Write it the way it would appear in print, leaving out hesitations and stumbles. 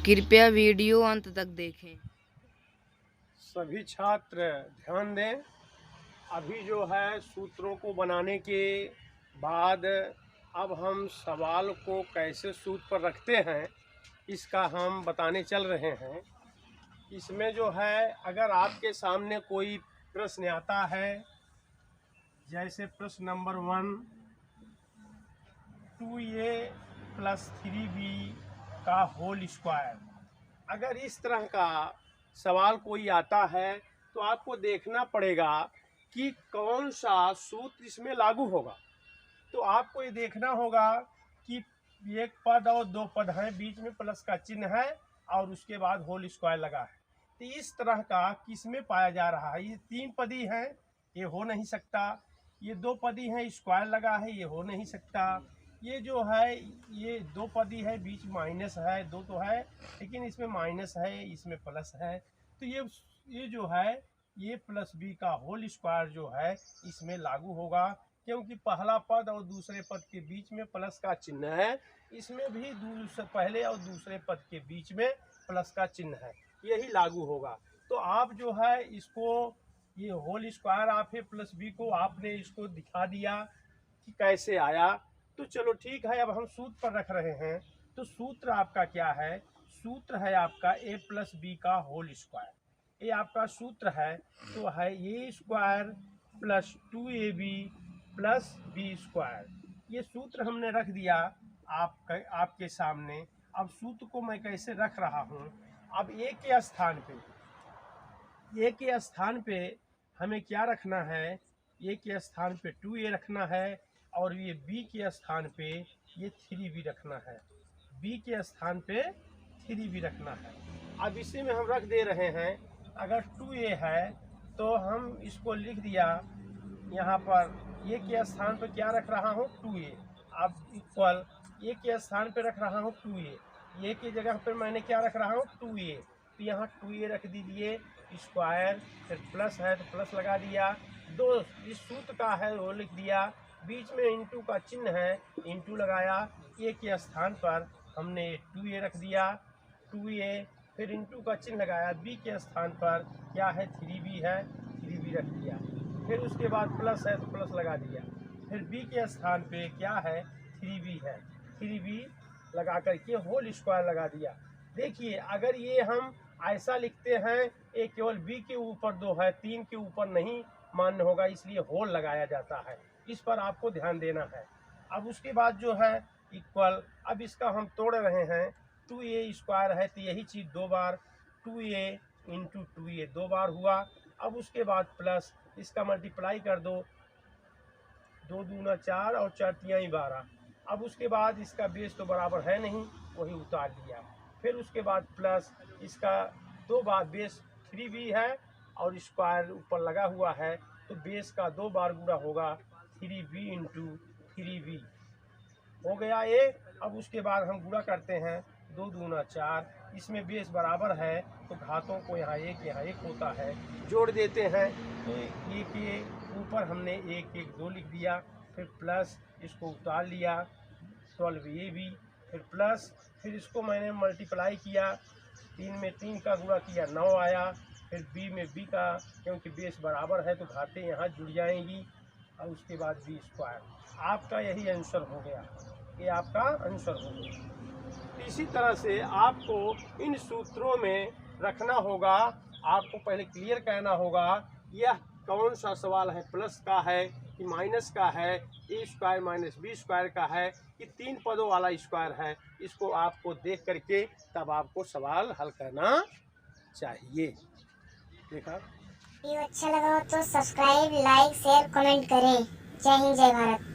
कृपया वीडियो अंत तक देखें। सभी छात्र ध्यान दें। अभी जो है सूत्रों को बनाने के बाद अब हम सवाल को कैसे सूत्र पर रखते हैं इसका हम बताने चल रहे हैं। इसमें जो है अगर आपके सामने कोई प्रश्न आता है, जैसे प्रश्न नंबर 1 2a + 3b का होल स्क्वायर, अगर इस तरह का सवाल कोई आता है तो आपको देखना पड़ेगा कि कौन सा सूत्र इसमें लागू होगा। तो आपको ये देखना होगा कि एक पद और दो पद हैं, बीच में प्लस का चिन्ह है और उसके बाद होल स्क्वायर लगा है। तो इस तरह का किसमें पाया जा रहा है? ये 3 पदी है, ये हो नहीं सकता। ये 2 पदी है, स्क्वायर लगा है, ये हो नहीं सकता। ये जो है ये 2 पदी है, बीच माइनस है, 2 तो है लेकिन इसमें माइनस है, इसमें प्लस है। तो ये जो है ये प्लस बी का होल स्क्वायर जो है इसमें लागू होगा, क्योंकि पहला पद और दूसरे पद के बीच में प्लस का चिन्ह है। इसमें भी पहले और दूसरे पद के बीच में प्लस का चिन्ह है, यही लागू होगा। तो आप जो है इसको ये होल स्क्वायर आप है प्लस बी को आपने इसको दिखा दिया कि कैसे आया। तो चलो ठीक है, अब हम सूत्र पर रख रहे हैं। तो सूत्र आपका क्या है? सूत्र है आपका a + b का होल स्क्वायर। ये आपका सूत्र है, तो है a square + 2ab + b square. ये सूत्र हमने रख दिया आपके सामने। अब सूत्र को मैं कैसे रख रहा हूँ? अब a के स्थान पे हमें क्या रखना है? a के स्थान पे 2a रखना है और ये b के स्थान पे ये 3b रखना है। b के स्थान पे 3b रखना है। अब इसी में हम रख दे रहे हैं। अगर 2a है तो हम इसको लिख दिया यहाँ पर, a के स्थान पे क्या रख रहा हूँ? 2a। अब इक्वल a के स्थान पे रख रहा हूँ 2a, a की जगह पर मैंने क्या रख रहा हूँ? 2a। तो यहाँ 2a रख दीजिए स्क्वायर, फिर प्लस है तो प्लस लगा दिया, 2 इस सूत्र का है वो लिख दिया, बीच में इंटू का चिन्ह है, इंटू लगाया, a के स्थान पर हमने 2a रख दिया 2a, फिर इंटू का चिन्ह लगाया, b के स्थान पर क्या है? 3b है, 3b रख दिया, फिर उसके बाद प्लस है तो प्लस लगा दिया, फिर b के स्थान पे क्या है? 3b है, 3b लगा करके होल स्क्वायर लगा दिया। देखिए अगर ये हम ऐसा लिखते हैं, ये केवल b के ऊपर 2 है, 3 के ऊपर नहीं मान्य होगा, इसलिए होल लगाया जाता है। इस पर आपको ध्यान देना है। अब उसके बाद जो है इक्वल, अब इसका हम तोड़ रहे हैं। 2a स्क्वायर है तो यही चीज़ 2 बार, 2a × 2a 2 बार हुआ। अब उसके बाद प्लस, इसका मल्टीप्लाई कर दो, 2 दूना 4 और 4 तियाई 12। अब उसके बाद इसका बेस तो बराबर है नहीं, वही उतार लिया। फिर उसके बाद प्लस, इसका 2 बार बेस 3b है और स्क्वायर ऊपर लगा हुआ है, तो बेस का 2 बार गुणा होगा, 3b × 3b हो गया ये। अब उसके बाद हम गुणा करते हैं, 2 दूना 4, इसमें बेस बराबर है तो घातों को यहाँ 1 होता है, जोड़ देते हैं। तो ये के ऊपर हमने 1 1 2 लिख दिया, फिर प्लस इसको उतार लिया 12ab, फिर प्लस, फिर इसको मैंने मल्टीप्लाई किया, 3 में 3 का गुणा किया 9 आया, फिर b में b का, क्योंकि बेस बराबर है तो घातें यहाँ जुड़ जाएंगी, और उसके बाद b स्क्वायर। आपका यही आंसर हो गया, ये आपका आंसर हो गया। इसी तरह से आपको इन सूत्रों में रखना होगा। आपको पहले क्लियर कहना होगा यह कौन सा सवाल है, प्लस का है कि माइनस का है, a स्क्वायर - b स्क्वायर का है कि 3 पदों वाला स्क्वायर है। इसको आपको देख करके तब आपको सवाल हल करना चाहिए। देखा, वीडियो अच्छा लगा हो तो सब्सक्राइब, लाइक, शेयर, कमेंट करें। जय हिंद, जय भारत।